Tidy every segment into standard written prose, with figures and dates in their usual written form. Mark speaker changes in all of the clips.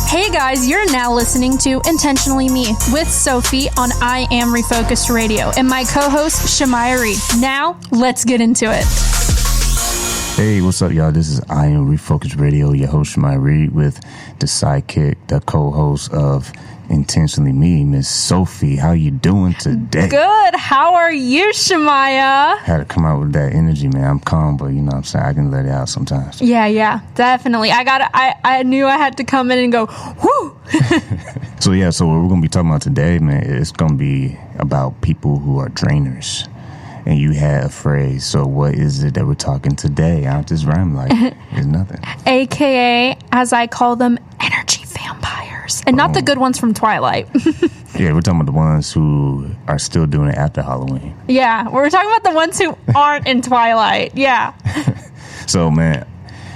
Speaker 1: Hey guys, you're now listening to Intentionally Me with Sophie on I Am Refocused Radio and my co-host Shemaiah Reed. Now, let's get into it.
Speaker 2: Hey, what's up, y'all? This is I Am Refocused Radio, your host Shemaiah Reed with the sidekick, the co-host of Intentionally Me, Miss Sophie. How you doing today?
Speaker 1: Good. How are you, Shemaiah?
Speaker 2: Had to come out with that energy, man. I'm calm, but you know what I'm saying? I can let it out sometimes.
Speaker 1: Yeah, definitely. I knew I had to come in and go, whoo!
Speaker 2: So what we're going to be talking about today, man, it's going to be about people who are drainers. And you had a phrase, so what is it that we're talking today? I just rhyme like it's nothing. AKA,
Speaker 1: as I call them, energy vampires. And not the good ones from Twilight.
Speaker 2: Yeah, we're talking about the ones who are still doing it after Halloween.
Speaker 1: Yeah, we're talking about the ones who aren't in Twilight. Yeah.
Speaker 2: So, man,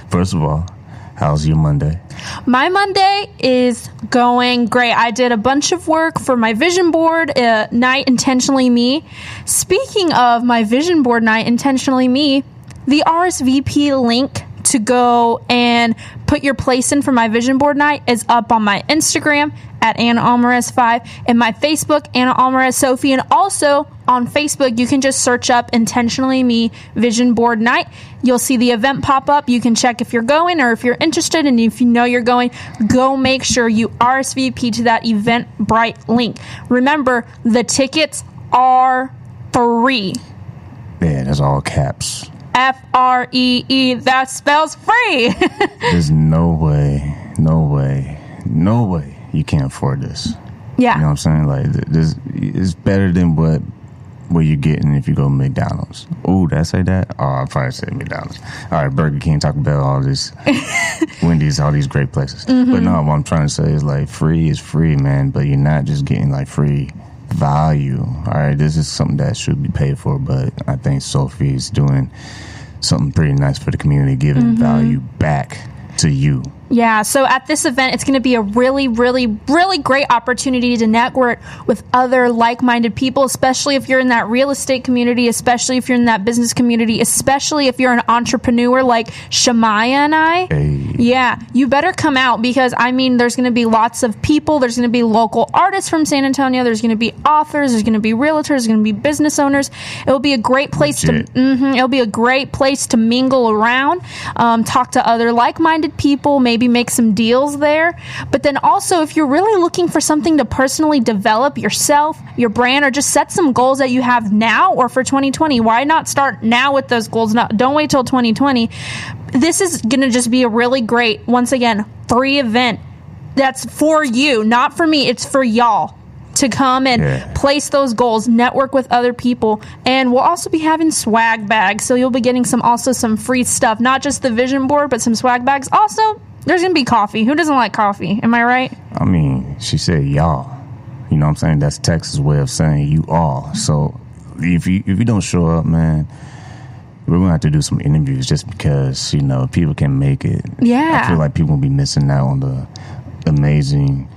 Speaker 2: first of all, how's your Monday?
Speaker 1: My Monday is going great. I did a bunch of work for my vision board night, Intentionally Me. Speaking of my vision board night, Intentionally Me, the RSVP link to go and put your place in for my vision board night is up on my Instagram at Anna Alvarez 5 and my Facebook, Anna Alvarez Sophie. And also on Facebook, you can just search up Intentionally Me Vision Board Night. You'll see the event pop up. You can check if you're going or if you're interested. And if you know you're going, go make sure you RSVP to that Eventbrite link. Remember, the tickets are free.
Speaker 2: Yeah, that's all caps.
Speaker 1: Free. That spells free.
Speaker 2: There's no way you can't afford this.
Speaker 1: Yeah.
Speaker 2: You know what I'm saying? Like, this is better than what you're getting if you go to McDonald's. Oh, did I say that? Oh, I probably said McDonald's. All right, Burger King, Taco Bell, all this, Wendy's, all these great places. Mm-hmm. But no, what I'm trying to say is, like, free is free, man, but you're not just getting, like, free value. All right, this is something that should be paid for, but I think Sophie's doing something pretty nice for the community, giving value back to you.
Speaker 1: Yeah, so at this event, it's going to be a really, really, really great opportunity to network with other like-minded people, especially if you're in that real estate community, especially if you're in that business community, especially if you're an entrepreneur like Shemaiah and I.
Speaker 2: Hey.
Speaker 1: Yeah, you better come out because, I mean, there's going to be lots of people. There's going to be local artists from San Antonio. There's going to be authors. There's going to be realtors. There's going to be business owners. It'll be a great place it'll be a great place to mingle around, talk to other like-minded people, maybe make some deals there. But then also, if you're really looking for something to personally develop yourself, your brand, or just set some goals that you have now or for 2020, why not start now with those goals? Don't wait till 2020. This is going to just be a really great, once again, free event that's for you, not for me. It's for y'all to come and place those goals, network with other people, and we'll also be having swag bags. So you'll be getting some free stuff, not just the vision board, but some swag bags. Also, there's going to be coffee. Who doesn't like coffee? Am I right?
Speaker 2: I mean, she said y'all. You know what I'm saying? That's Texas' way of saying you all. So if you don't show up, man, we're going to have to do some interviews just because, you know, people can make it.
Speaker 1: Yeah.
Speaker 2: I feel like people will be missing out on the amazing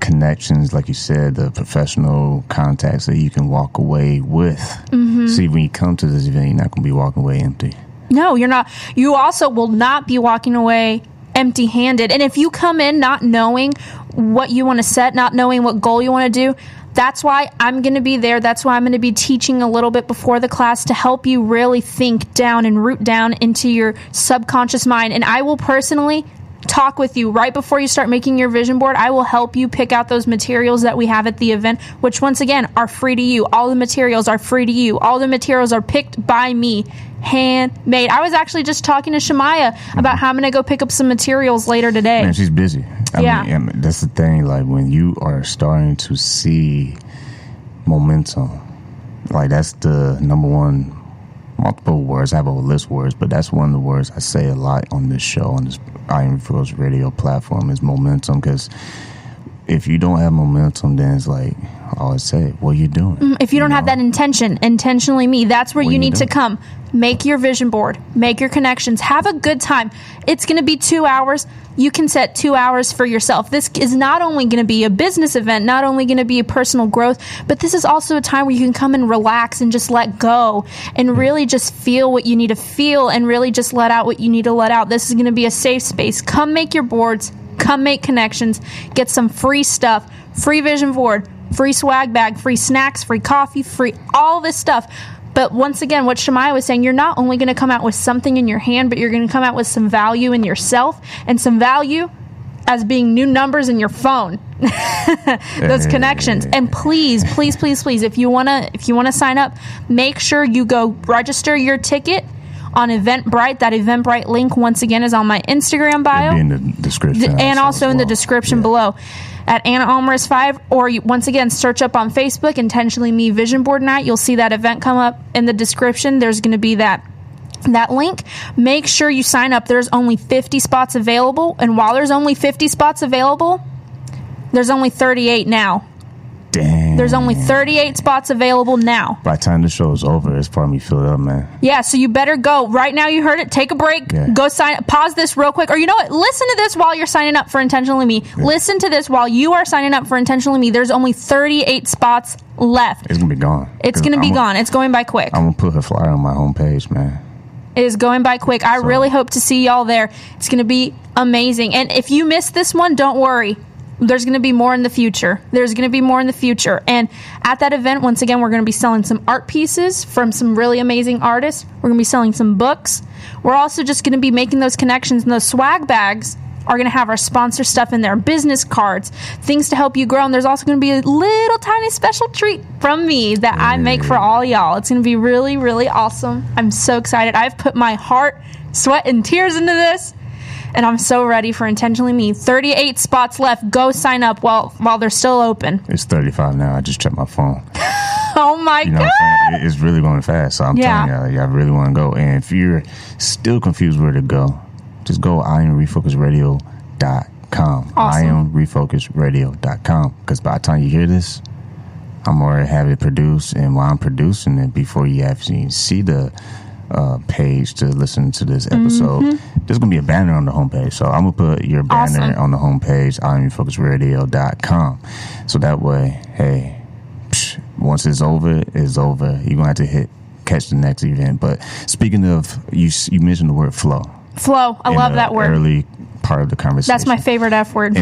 Speaker 2: connections, like you said, the professional contacts that you can walk away with. Mm-hmm. See, when you come to this event, you're not going to be walking away empty. No,
Speaker 1: you're not. You also will not be walking away empty-handed. And if you come in not knowing what you want to set, not knowing what goal you want to do, that's why I'm going to be there. That's why I'm going to be teaching a little bit before the class to help you really think down and root down into your subconscious mind. And I will personally talk with you right before you start making your vision board. I will help you pick out those materials that we have at the event, which once again are free to you. All the materials are free to you. All the materials are picked by me, handmade. I was actually just talking to Shemaiah about how I'm going to go pick up some materials later today.
Speaker 2: Man, she's busy. I mean, that's the thing. Like, when you are starting to see momentum, like, that's the number one. Multiple words. I have a list of words, but that's one of the words I say a lot on this show, on this I Am Refocused Radio platform, is momentum. Because if you don't have momentum, then it's like, I always say, what are you doing?
Speaker 1: If you don't have that intention, Intentionally Me, that's where you need to come. Make your vision board. Make your connections. Have a good time. It's going to be 2 hours. You can set 2 hours for yourself. This is not only going to be a business event, not only going to be a personal growth, but this is also a time where you can come and relax and just let go and really just feel what you need to feel and really just let out what you need to let out. This is going to be a safe space. Come make your boards. Come make connections. Get some free stuff. Free vision board. Free swag bag. Free snacks. Free coffee. Free all this stuff. But once again, what Shemaiah was saying, you're not only going to come out with something in your hand, but you're going to come out with some value in yourself and some value as being new numbers in your phone. Those connections. And please, if you want to sign up, make sure you go register your ticket on Eventbrite. That Eventbrite link, once again, is on my Instagram bio.
Speaker 2: It'll be in the description.
Speaker 1: And also in the description below. At Anna Almaris 5, or once again, search up on Facebook, Intentionally Me Vision Board Night. You'll see that event come up in the description. There's going to be that link. Make sure you sign up. There's only 50 spots available. And while there's only 50 spots available, there's only 38 now.
Speaker 2: Damn.
Speaker 1: There's only 38 spots available now.
Speaker 2: By the time the show is over, it's probably filled up, man.
Speaker 1: Yeah, so you better go. Right now you heard it. Take a break. Yeah. Go sign up. Pause this real quick. Or you know what? Listen to this while you're signing up for Intentionally Me. Yeah. Listen to this while you are signing up for Intentionally Me. There's only 38 spots left.
Speaker 2: It's going to be gone.
Speaker 1: It's going to be gone. It's going by quick.
Speaker 2: I'm going to put her flyer on my homepage, man.
Speaker 1: It is going by quick. I really hope to see y'all there. It's going to be amazing. And if you missed this one, don't worry. There's going to be more in the future. And at that event, once again, we're going to be selling some art pieces from some really amazing artists. We're going to be selling some books. We're also just going to be making those connections, and those swag bags are going to have our sponsor stuff in there, business cards, things to help you grow. And there's also going to be a little tiny special treat from me that I make for all y'all. It's going to be really, really awesome. I'm so excited. I've put my heart, sweat, and tears into this. And I'm so ready for Intentionally Me. 38 spots left. Go sign up while they're still open.
Speaker 2: It's 35 now. I just checked my phone.
Speaker 1: Oh, my God.
Speaker 2: It's really going fast. So I'm telling y'all really want to go. And if you're still confused where to go, just go IamRefocusRadio.com.
Speaker 1: Awesome.
Speaker 2: IamRefocusRadio.com. Because by the time you hear this, I'm already have it produced. And while I'm producing it, before you actually see the page to listen to this episode, there's gonna be a banner on the homepage, so I'm gonna put your banner on the homepage, IamRefocusRadio.com, so that way, hey, once it's over, you're gonna have to catch the next event. But speaking of, you mentioned the word flow.
Speaker 1: I love that word.
Speaker 2: Early part of the conversation.
Speaker 1: That's my favorite F word.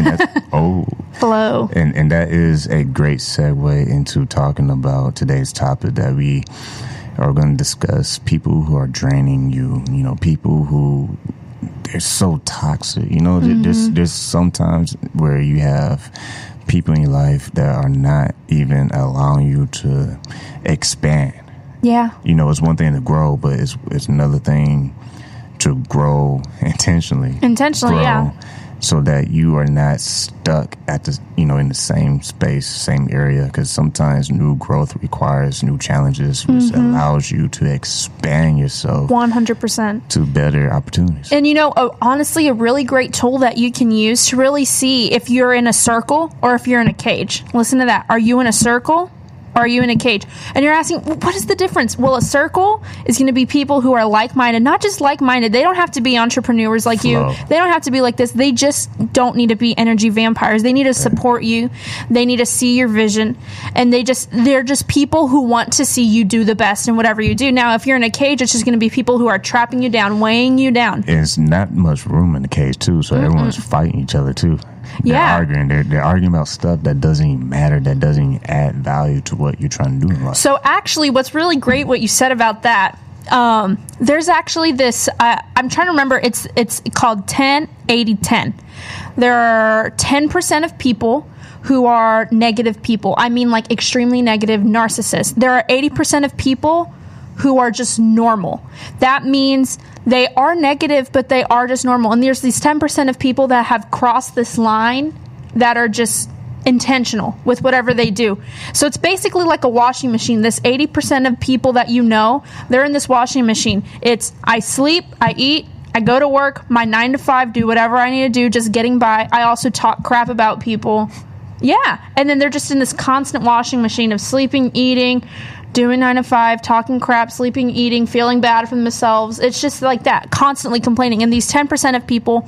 Speaker 1: Flow.
Speaker 2: And that is a great segue into talking about today's topic that we are going to discuss: people who are draining you, people who they're so toxic. There's sometimes where you have people in your life that are not even allowing you to expand.
Speaker 1: Yeah.
Speaker 2: It's one thing to grow, but it's another thing to grow intentionally.
Speaker 1: Yeah.
Speaker 2: So that you are not stuck at the, in the same space, same area, because sometimes new growth requires new challenges, which allows you to expand yourself
Speaker 1: 100%
Speaker 2: to better opportunities.
Speaker 1: And honestly, a really great tool that you can use to really see if you're in a circle or if you're in a cage. Listen to that. Are you in a circle? Are you in a cage? And you're asking, what is the difference? Well, a circle is going to be people who are like-minded, not just like-minded. They don't have to be entrepreneurs like you. They don't have to be like this. They just don't need to be energy vampires. They need to support you. They need to see your vision. And they're just people who want to see you do the best in whatever you do. Now, if you're in a cage, it's just going to be people who are trapping you down, weighing you down.
Speaker 2: There's not much room in the cage, too, so everyone's fighting each other, too. They're arguing. They're arguing about stuff that doesn't even matter, that doesn't even add value to what you're trying to do in life.
Speaker 1: So actually, what's really great what you said about that, there's actually this, I'm trying to remember, it's called 10-80-10. There are 10% of people who are negative people. I mean, like extremely negative narcissists. There are 80% of people who are just normal. That means they are negative, but they are just normal. And there's these 10% of people that have crossed this line that are just intentional with whatever they do. So it's basically like a washing machine. This 80% of people that they're in this washing machine. It's I sleep, I eat, I go to work, my 9 to 5, do whatever I need to do, just getting by. I also talk crap about people. Yeah. And then they're just in this constant washing machine of sleeping, eating, doing 9 to 5, talking crap, sleeping, eating, feeling bad for themselves. It's just like that, constantly complaining. And these 10% of people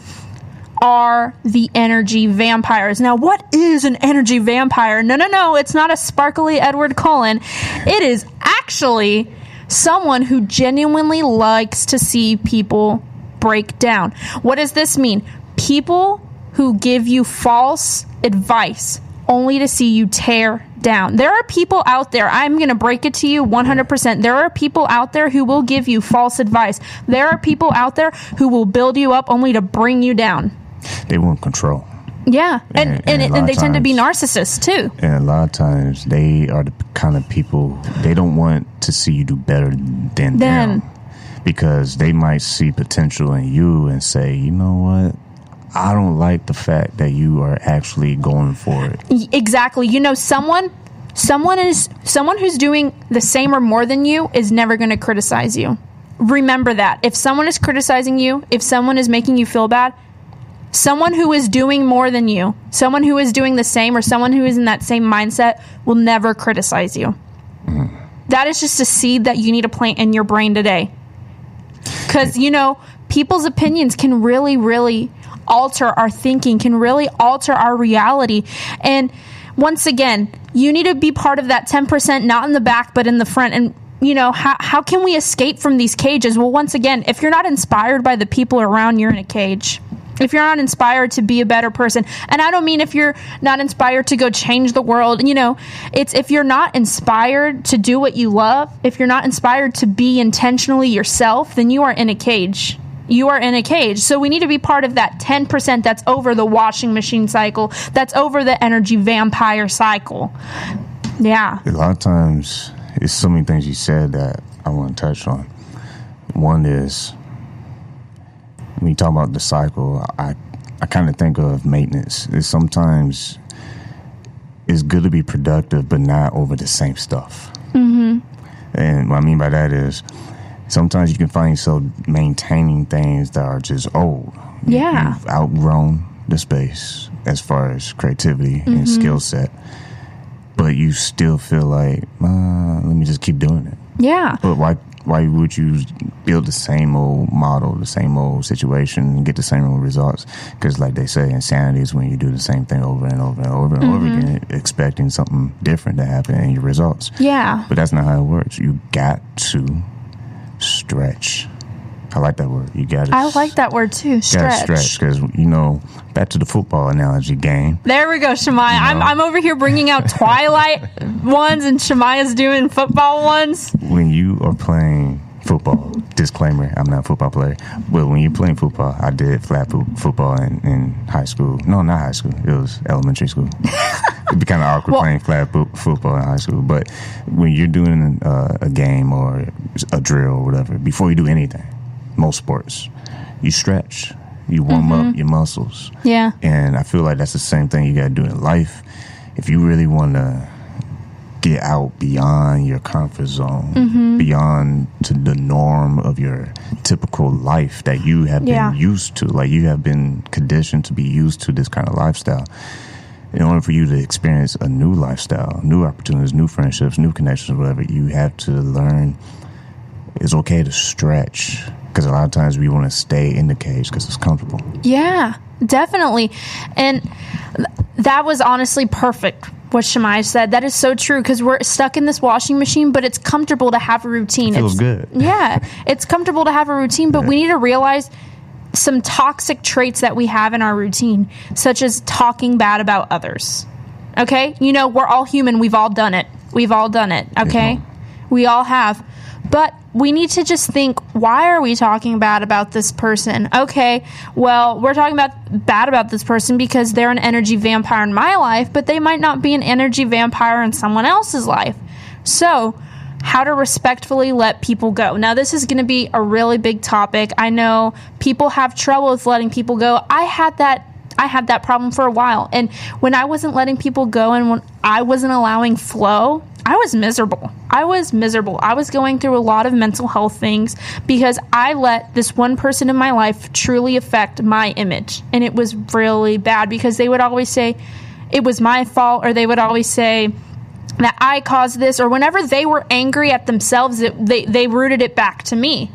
Speaker 1: are the energy vampires. Now, what is an energy vampire? No. It's not a sparkly Edward Cullen. It is actually someone who genuinely likes to see people break down. What does this mean? People who give you false advice only to see you tear down. There are people out there, I'm going to break it to you 100%. There are people out there who will give you false advice. There are people out there who will build you up only to bring you down.
Speaker 2: They want control.
Speaker 1: Yeah, and they tend to be narcissists too.
Speaker 2: And a lot of times they are the kind of people, they don't want to see you do better than them, because they might see potential in you and say, you know what, I don't like the fact that you are actually going for it.
Speaker 1: Exactly. You know, someone who's doing the same or more than you is never going to criticize you. Remember that. If someone is criticizing you, if someone is making you feel bad, someone who is doing more than you, someone who is doing the same, or someone who is in that same mindset will never criticize you. That is just a seed that you need to plant in your brain today. Because, you know, people's opinions can really, really alter our thinking, can really alter our reality. And once again, you need to be part of that 10%, not in the back, but in the front. And, you know, how can we escape from these cages? Well, once again, if you're not inspired by the people around, you're in a cage. If you're not inspired to be a better person, and I don't mean if you're not inspired to go change the world, you know, it's if you're not inspired to do what you love, if you're not inspired to be intentionally yourself, then you are in a cage. You are in a cage. So we need to be part of that 10% that's over the washing machine cycle, that's over the energy vampire cycle. Yeah.
Speaker 2: A lot of times, it's so many things you said that I want to touch on. One is, when you talk about the cycle, I kind of think of maintenance. Sometimes it's good to be productive, but not over the same stuff. Mm-hmm. And what I mean by that is, sometimes you can find yourself maintaining things that are just old.
Speaker 1: Yeah.
Speaker 2: You've outgrown the space as far as creativity and skill set, but you still feel like, let me just keep doing it.
Speaker 1: Yeah.
Speaker 2: But why would you build the same old model, the same old situation, and get the same old results? Because like they say, insanity is when you do the same thing over and over and over and over again, expecting something different to happen in your results.
Speaker 1: Yeah.
Speaker 2: But that's not how it works. You got to stretch. I like that word. You got to.
Speaker 1: I like that word too. Stretch.
Speaker 2: Stretch, because, you know, back to the football analogy game.
Speaker 1: There we go, Shemaiah. You know? I'm over here bringing out Twilight ones, and Shemaiah's doing football ones.
Speaker 2: When you are playing football, disclaimer, I'm not a football player, but when you're playing football, I did flag football in high school. No, not high school. It was elementary school. It'd be kind of awkward playing flag football in high school. But when you're doing a game or a drill or whatever, before you do anything, most sports, you stretch. You warm up your muscles.
Speaker 1: Yeah.
Speaker 2: And I feel like that's the same thing you got to do in life. If you really want to get out beyond your comfort zone, beyond to the norm of your typical life that you have been used to, like you have been conditioned to be used to this kind of lifestyle. In order for you to experience a new lifestyle, new opportunities, new friendships, new connections, whatever, you have to learn it's okay to stretch. Because a lot of times we want to stay in the cage because it's comfortable.
Speaker 1: Yeah, definitely. And that was honestly perfect, what Shemaiah said. That is so true, because we're stuck in this washing machine, but it's comfortable to have a routine.
Speaker 2: It feels good.
Speaker 1: Yeah, it's comfortable to have a routine, but we need to realize some toxic traits that we have in our routine, such as talking bad about others. Okay? You know, we're all human. We've all done it. Okay? We all have. But we need to just think, why are we talking bad about this person? Okay, well, we're talking bad about this person because they're an energy vampire in my life, but they might not be an energy vampire in someone else's life. So, how to respectfully let people go. Now, this is going to be a really big topic. I know people have trouble with letting people go. I had that problem for a while. And when I wasn't letting people go and when I wasn't allowing flow, I was miserable. I was going through a lot of mental health things because I let this one person in my life truly affect my image. And it was really bad because they would always say it was my fault, or they would always say that I caused this, or whenever they were angry at themselves, they rooted it back to me.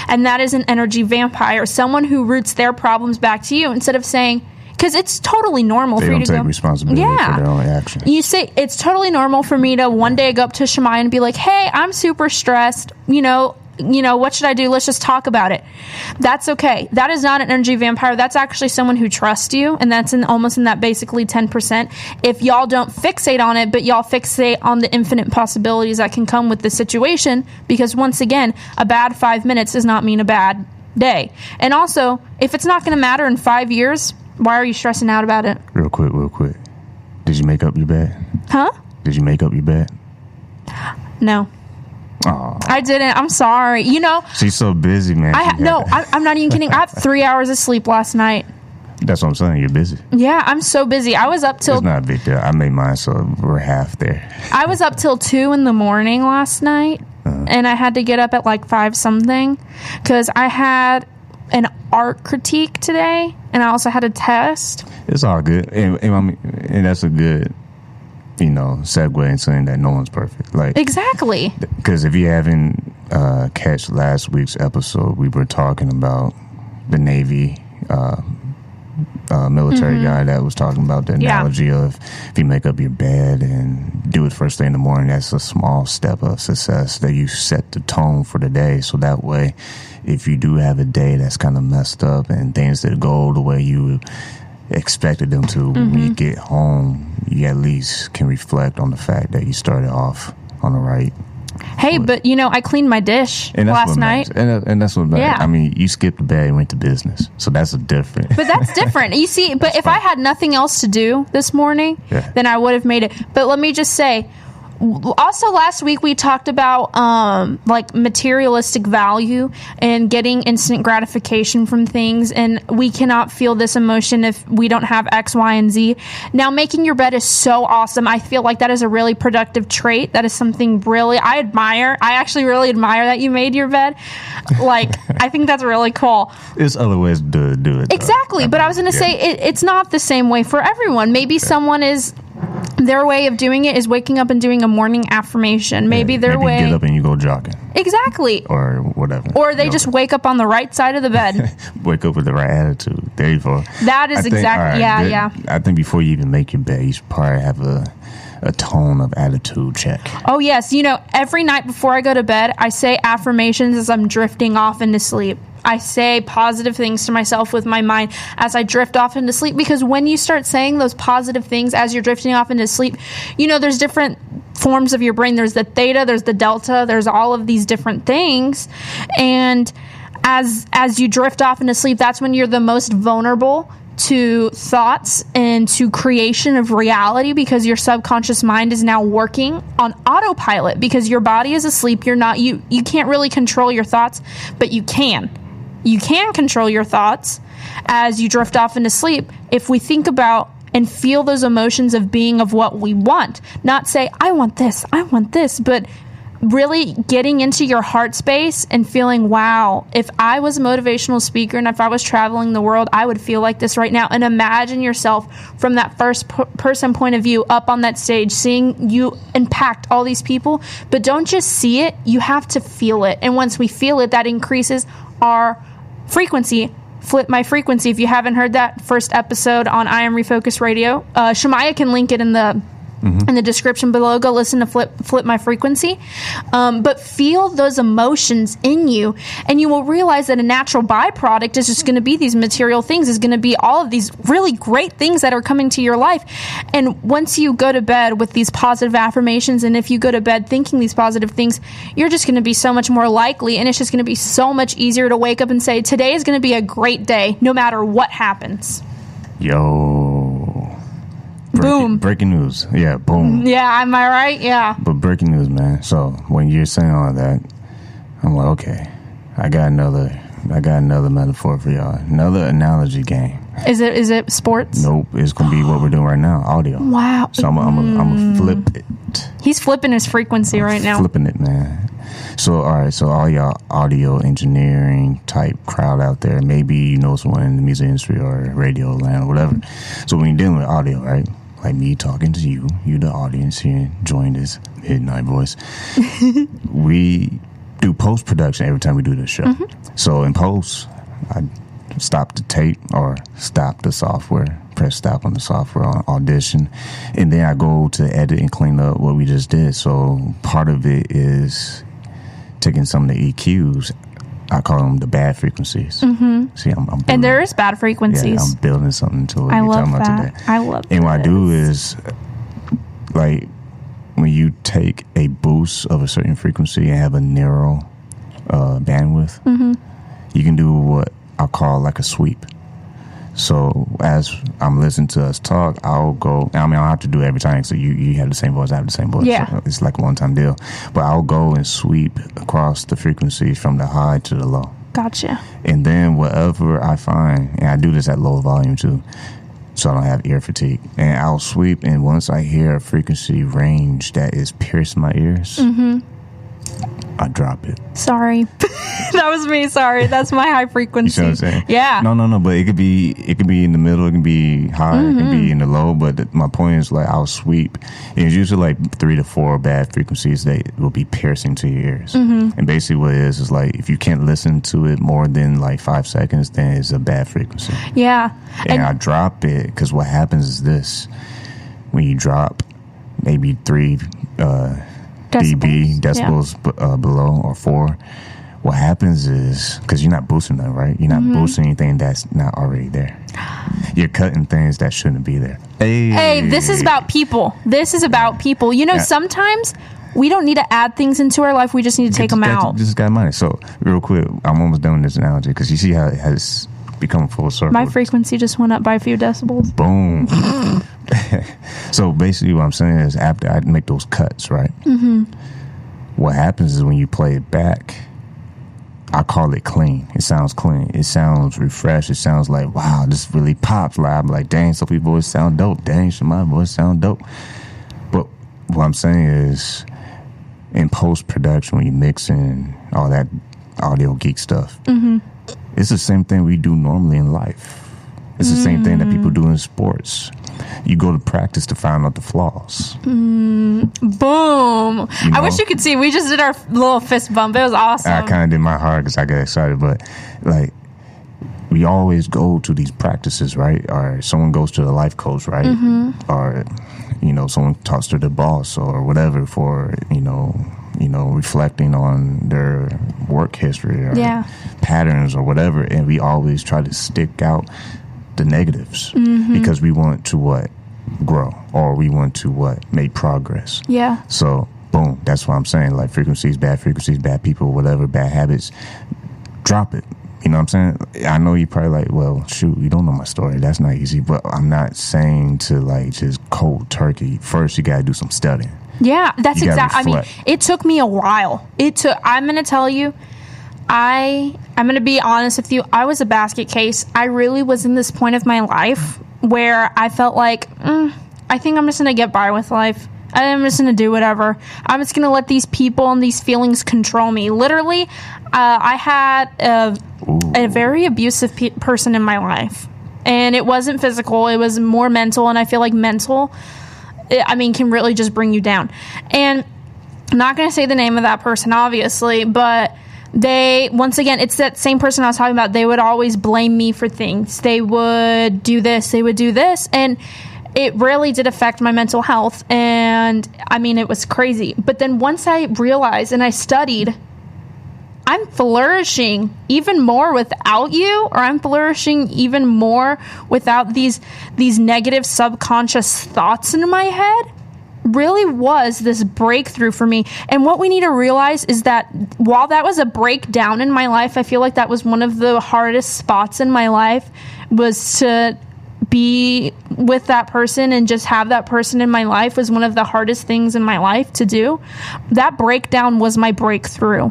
Speaker 1: And that is an energy vampire, someone who roots their problems back to you instead of saying, because it's totally normal for you to go. They don't take
Speaker 2: responsibility for their own actions.
Speaker 1: You say it's totally normal for me to one day go up to Shemaiah and be like, hey, I'm super stressed. You know, what should I do? Let's just talk about it. That's okay. That is not an energy vampire. That's actually someone who trusts you, and that's almost in that basically 10%. If y'all don't fixate on it, but y'all fixate on the infinite possibilities that can come with the situation, because once again, a bad 5 minutes does not mean a bad day. And also, if it's not going to matter in 5 years, why are you stressing out about it?
Speaker 2: Real quick. Did you make up your bed?
Speaker 1: Huh?
Speaker 2: Did you make up your bed?
Speaker 1: No.
Speaker 2: Oh.
Speaker 1: I didn't. I'm sorry.
Speaker 2: She's so busy, man.
Speaker 1: I'm not even kidding. I had 3 hours of sleep last night.
Speaker 2: That's what I'm saying. You're busy.
Speaker 1: Yeah, I'm so busy. I was up till...
Speaker 2: It's not a big deal. I made mine, so we're half there.
Speaker 1: I was up till 2 in the morning last night, and I had to get up at like 5 something, because I had an art critique today, and I also had a test.
Speaker 2: It's all good. And that's a good, segue into saying that no one's perfect. Like,
Speaker 1: exactly.
Speaker 2: Because if you haven't catch last week's episode, we were talking about the Navy military guy that was talking about the analogy of if you make up your bed and do it first thing in the morning, that's a small step of success that you set the tone for the day. So that way, if you do have a day that's kind of messed up and things that go the way you expected them to, when you get home, you at least can reflect on the fact that you started off on the right.
Speaker 1: Hey, but I cleaned my dish last night.
Speaker 2: And that's what matters.
Speaker 1: Yeah.
Speaker 2: I mean, you skipped the bed and went to business. So that's a different.
Speaker 1: But that's different. You see, but if I had nothing else to do this morning, then I would have made it. But let me just say, also last week we talked about like materialistic value and getting instant gratification from things, and we cannot feel this emotion if we don't have X, Y, and Z. Now, making your bed is so awesome. I feel like that is a really productive trait. That is something really I admire. I actually really admire that you made your bed. Like, I think that's really cool.
Speaker 2: There's other ways to do it.
Speaker 1: Exactly, but I was going to say it's not the same way for everyone. Maybe someone is... Their way of doing it is waking up and doing a morning affirmation. Maybe their way...
Speaker 2: you get up and you go jogging.
Speaker 1: Exactly.
Speaker 2: Or whatever.
Speaker 1: Or they just wake up on the right side of the bed.
Speaker 2: Wake up with the right attitude. There you go.
Speaker 1: That is exactly... Yeah.
Speaker 2: I think before you even make your bed, you should probably have a tone of attitude check.
Speaker 1: Oh, yes. Every night before I go to bed, I say affirmations as I'm drifting off into sleep. I say positive things to myself with my mind as I drift off into sleep, because when you start saying those positive things as you're drifting off into sleep, there's different forms of your brain. There's the theta, there's the delta, there's all of these different things. And as you drift off into sleep, that's when you're the most vulnerable to thoughts and to creation of reality, because your subconscious mind is now working on autopilot because your body is asleep. You can't really control your thoughts, but you can. You can control your thoughts as you drift off into sleep if we think about and feel those emotions of being of what we want. Not say, I want this, but really getting into your heart space and feeling, wow, if I was a motivational speaker and if I was traveling the world, I would feel like this right now. And imagine yourself from that first person point of view up on that stage, seeing you impact all these people. But don't just see it, you have to feel it. And once we feel it, that increases our frequency. Flip My Frequency. If you haven't heard that first episode on I Am Refocus Radio, Shemaiah can link it in the description below. Go listen to Flip My Frequency. But feel those emotions in you, and you will realize that a natural byproduct is just going to be these material things, is going to be all of these really great things that are coming to your life. And once you go to bed with these positive affirmations, and if you go to bed thinking these positive things, you're just going to be so much more likely, and it's just going to be so much easier to wake up and say, today is going to be a great day, no matter what happens. Boom.
Speaker 2: Breaking news. Yeah, boom.
Speaker 1: Yeah, am I right? Yeah.
Speaker 2: But breaking news, man. So when you're saying all that, I'm like, okay, I got another metaphor for y'all. Another analogy game.
Speaker 1: Is it sports?
Speaker 2: Nope. It's gonna be what we're doing right now, audio.
Speaker 1: Wow.
Speaker 2: So I'm gonna flip it.
Speaker 1: He's flipping his frequency right now.
Speaker 2: Flipping it, man. So all right. So all y'all audio engineering type crowd out there, maybe you know someone in the music industry or radio land or whatever. So when you're dealing with audio, right? Like me talking to you the audience here, enjoying this midnight voice. We do post-production every time we do this show. So in post, I stop the tape or stop the software, press stop on the software on Audition, and then I go to edit and clean up what we just did. So part of it is taking some of the EQs. I call them the bad frequencies. Mm-hmm. See, I'm building,
Speaker 1: and there is bad frequencies.
Speaker 2: Yeah, I'm building something to it.
Speaker 1: I love that. I love
Speaker 2: And what I do is, like, when you take a boost of a certain frequency and have a narrow bandwidth, mm-hmm. you can do what I call like a sweep. So as I'm listening to us talk, I'll go. I mean, I don't have to do it every time. So you have the same voice, I have the same voice.
Speaker 1: Yeah.
Speaker 2: So it's like a one-time deal. But I'll go and sweep across the frequencies from the high to the low.
Speaker 1: Gotcha.
Speaker 2: And then whatever I find, and I do this at low volume too, so I don't have ear fatigue. And I'll sweep, and once I hear a frequency range that is piercing my ears, mm-hmm. I drop it.
Speaker 1: Sorry. That was me. Sorry. That's my high frequency.
Speaker 2: You see what I'm saying?
Speaker 1: Yeah.
Speaker 2: No. But it could be in the middle. It can be high. Mm-hmm. It can be in the low. But my point is, like, I'll sweep. And it's usually like 3 to 4 bad frequencies that will be piercing to your ears. Mm-hmm. And basically what it is like, if you can't listen to it more than like 5 seconds, then it's a bad frequency.
Speaker 1: Yeah.
Speaker 2: And I drop it because what happens is this. When you drop maybe 3 decibels below or 4, what happens is, because you're not boosting them, right? You're not mm-hmm. boosting anything that's not already there. You're cutting things that shouldn't be there.
Speaker 1: Hey, this is about people. This is about people. You know, sometimes we don't need to add things into our life. We just need to take them out.
Speaker 2: Just got money. So, real quick, I'm almost done with this analogy because you see how it has become full circle.
Speaker 1: My frequency just went up by a few decibels.
Speaker 2: Boom. So, basically, what I'm saying is after I make those cuts, right? Mm-hmm. What happens is when you play it back, I call it clean. It sounds clean. It sounds refreshed. It sounds like, wow, this really pops. Like, I'm like, dang, Sophie's voice sound dope. Dang, Shemaiah's voice sound dope. But what I'm saying is, in post-production, when you're mixing all that audio geek stuff, mm-hmm. it's the same thing we do normally in life. It's the same thing that people do in sports. You go to practice to find out the flaws.
Speaker 1: Boom. You know? I wish you could see. We just did our little fist bump. It was awesome.
Speaker 2: I kind of did my hard because I got excited. But, like, we always go to these practices, right? Or someone goes to the life coach, right? Mm-hmm. Or, you know, someone talks to the boss or whatever for, you know, reflecting on their work history or patterns or whatever. And we always try to stick out the negatives mm-hmm. because we want to grow, or we want to make progress.
Speaker 1: Yeah.
Speaker 2: So boom, that's what I'm saying. Like frequencies, bad people, whatever, bad habits, drop it. You know what I'm saying? I know you probably like, well, shoot, you don't know my story. That's not easy. But I'm not saying to like just cold turkey. First, you got to do some studying.
Speaker 1: Yeah, that's exactly. I mean, it took me a while. I'm going to tell you, I'm going to be honest with you. I was a basket case. I really was in this point of my life where I felt like, I think I'm just going to get by with life. I'm just going to do whatever. I'm just going to let these people and these feelings control me. Literally, I had a very abusive person in my life. And it wasn't physical. It was more mental. And I feel like mental, can really just bring you down. And I'm not going to say the name of that person, obviously, but once again, it's that same person I was talking about. They would always blame me for things. They would do this. They would do this. And it really did affect my mental health. And it was crazy. But then once I realized and I studied, I'm flourishing even more without you, or I'm flourishing even more without these negative subconscious thoughts in my head, really was this breakthrough for me. And what we need to realize is that while that was a breakdown in my life, I feel like that was one of the hardest spots in my life, was to be with that person and just have that person in my life was one of the hardest things in my life to do. That breakdown was my breakthrough.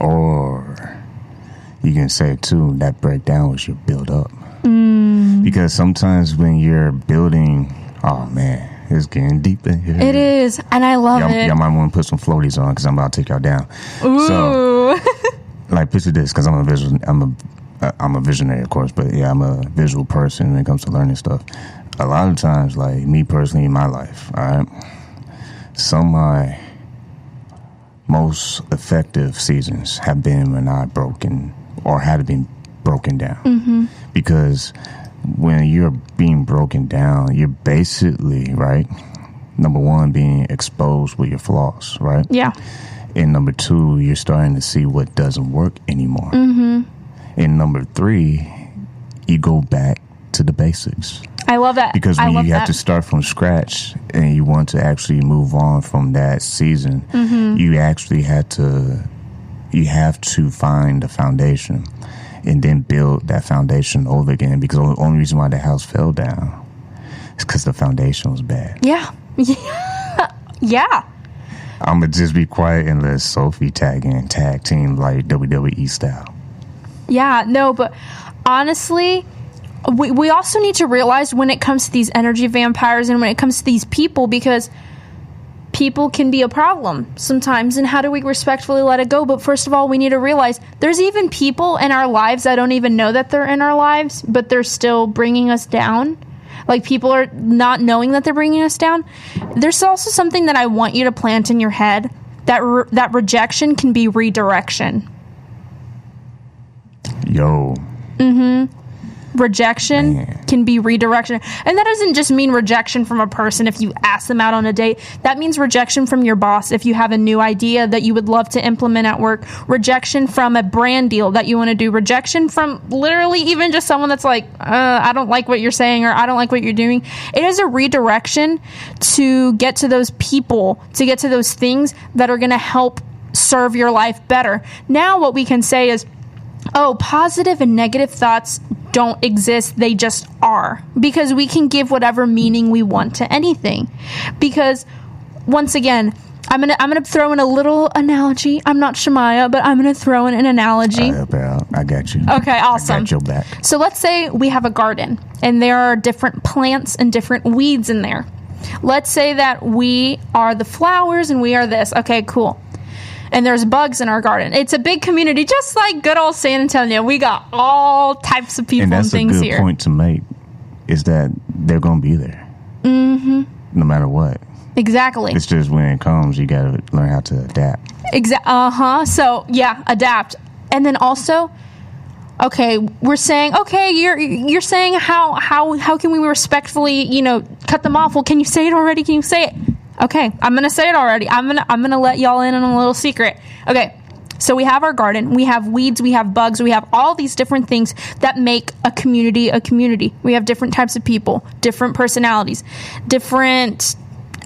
Speaker 2: Or you can say too, that breakdown was your build up. Because sometimes when you're building, oh man, it's getting deep in here.
Speaker 1: It is, and I love it.
Speaker 2: Y'all might want to put some floaties on because I'm about to take y'all down.
Speaker 1: Ooh.
Speaker 2: So, like, picture this, because I'm a visionary, of course, but yeah, I'm a visual person when it comes to learning stuff. A lot of times, like me personally in my life, all right, some of my most effective seasons have been when I broken or had been broken down. Mm-hmm. Because when you're being broken down, you're basically, right, number one, being exposed with your flaws, right?
Speaker 1: Yeah.
Speaker 2: And number two, you're starting to see what doesn't work anymore.
Speaker 1: Mm-hmm.
Speaker 2: And number three, you go back to the basics.
Speaker 1: I love that.
Speaker 2: Because when you have to start from scratch and you want to actually move on from that season, you actually have to find the foundation and then build that foundation over again. Because the only reason why the house fell down is because the foundation was bad.
Speaker 1: Yeah. Yeah.
Speaker 2: I'm going to just be quiet and let Sophie tag team like WWE style.
Speaker 1: Yeah, no, but honestly, we also need to realize when it comes to these energy vampires and when it comes to these people, because people can be a problem sometimes, and how do we respectfully let it go? But first of all, we need to realize there's even people in our lives that don't even know that they're in our lives, but they're still bringing us down. Like, people are not knowing that they're bringing us down. There's also something that I want you to plant in your head, that rejection can be redirection.
Speaker 2: Yo.
Speaker 1: Rejection can be redirection. And that doesn't just mean rejection from a person if you ask them out on a date. That means rejection from your boss if you have a new idea that you would love to implement at work. Rejection from a brand deal that you want to do. Rejection from literally even just someone that's like, I don't like what you're saying, or I don't like what you're doing. It is a redirection to get to those people, to get to those things that are going to help serve your life better. Now what we can say is, oh, positive and negative thoughts don't exist. They just are. Because we can give whatever meaning we want to anything. Because, once again, I'm gonna throw in a little analogy. I'm not Shemaiah, but I'm gonna throw in an analogy.
Speaker 2: I got you.
Speaker 1: Okay, awesome.
Speaker 2: I got your back.
Speaker 1: So let's say we have a garden, and there are different plants and different weeds in there. Let's say that we are the flowers and we are this. Okay, cool. And there's bugs in our garden. It's a big community, just like good old San Antonio. We got all types of people and things here.
Speaker 2: And that's a good point to make, is that they're going to be there. Mm-hmm. No matter what.
Speaker 1: Exactly.
Speaker 2: It's just when it comes, you got to learn how to adapt.
Speaker 1: So, yeah, adapt. And then also, okay, we're saying, okay, you're saying how can we respectfully, cut them off? Well, can you say it already? Can you say it? Okay, I'm going to say it already. I'm going to let y'all in on a little secret. Okay, so we have our garden. We have weeds. We have bugs. We have all these different things that make a community a community. We have different types of people, different personalities, different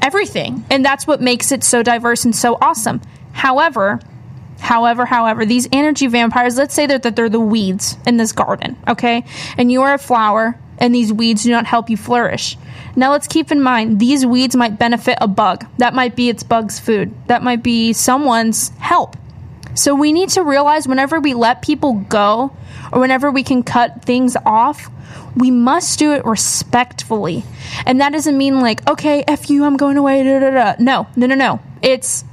Speaker 1: everything. And that's what makes it so diverse and so awesome. However, these energy vampires, let's say that they're the weeds in this garden, okay? And you are a flower, and these weeds do not help you flourish. Now let's keep in mind, these weeds might benefit a bug. That might be its bug's food. That might be someone's help. So we need to realize whenever we let people go, or whenever we can cut things off, we must do it respectfully. And that doesn't mean like, okay, F you, I'm going away, da, da, da. No. It's,